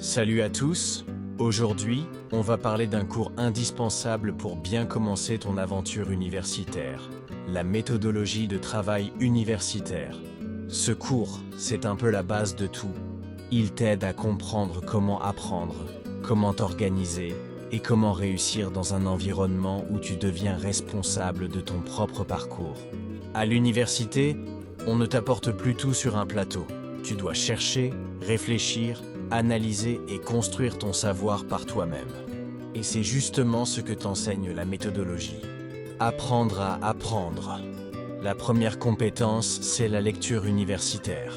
Salut à tous, aujourd'hui, on va parler d'un cours indispensable pour bien commencer ton aventure universitaire, la méthodologie de travail universitaire. Ce cours, c'est un peu la base de tout. Il t'aide à comprendre comment apprendre, comment t'organiser et comment réussir dans un environnement où tu deviens responsable de ton propre parcours. À l'université, on ne t'apporte plus tout sur un plateau. Tu dois chercher, réfléchir, analyser et construire ton savoir par toi-même. Et c'est justement ce que t'enseigne la méthodologie. Apprendre à apprendre. La première compétence, c'est la lecture universitaire.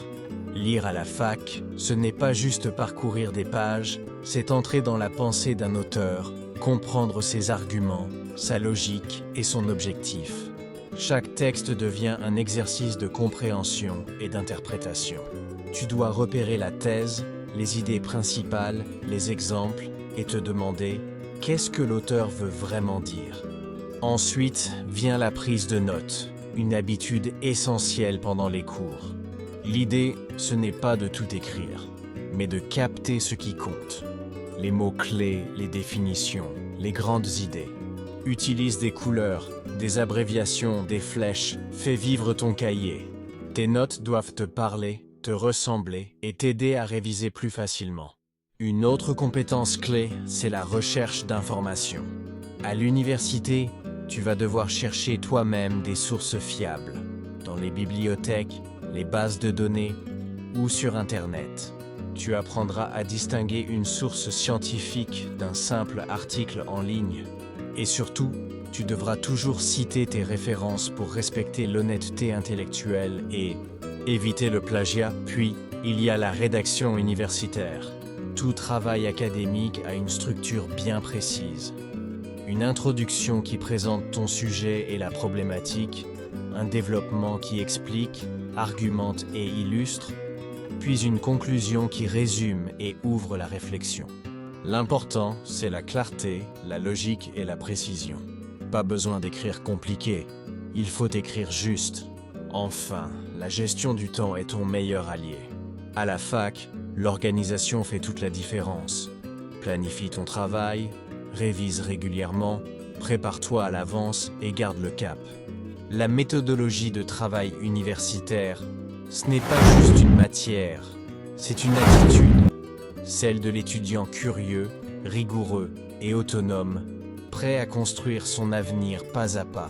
Lire à la fac, ce n'est pas juste parcourir des pages, c'est entrer dans la pensée d'un auteur, comprendre ses arguments, sa logique et son objectif. Chaque texte devient un exercice de compréhension et d'interprétation. Tu dois repérer la thèse, les idées principales, les exemples et te demander qu'est-ce que l'auteur veut vraiment dire. Ensuite vient la prise de notes, une habitude essentielle pendant les cours. L'idée, ce n'est pas de tout écrire, mais de capter ce qui compte. Les mots-clés, les définitions, les grandes idées. Utilise des couleurs, des abréviations, des flèches, fais vivre ton cahier. Tes notes doivent te parler, te ressembler et t'aider à réviser plus facilement. Une autre compétence clé, c'est la recherche d'informations. À l'université, tu vas devoir chercher toi-même des sources fiables, dans les bibliothèques, les bases de données ou sur Internet. Tu apprendras à distinguer une source scientifique d'un simple article en ligne. Et surtout, tu devras toujours citer tes références pour respecter l'honnêteté intellectuelle et éviter le plagiat. Puis, il y a la rédaction universitaire. Tout travail académique a une structure bien précise. Une introduction qui présente ton sujet et la problématique, un développement qui explique, argumente et illustre, puis une conclusion qui résume et ouvre la réflexion. L'important, c'est la clarté, la logique et la précision. Pas besoin d'écrire compliqué, il faut écrire juste. Enfin, la gestion du temps est ton meilleur allié. À la fac, l'organisation fait toute la différence. Planifie ton travail, révise régulièrement, prépare-toi à l'avance et garde le cap. La méthodologie de travail universitaire, ce n'est pas juste une matière, c'est une attitude. Celle de l'étudiant curieux, rigoureux et autonome, prêt à construire son avenir pas à pas.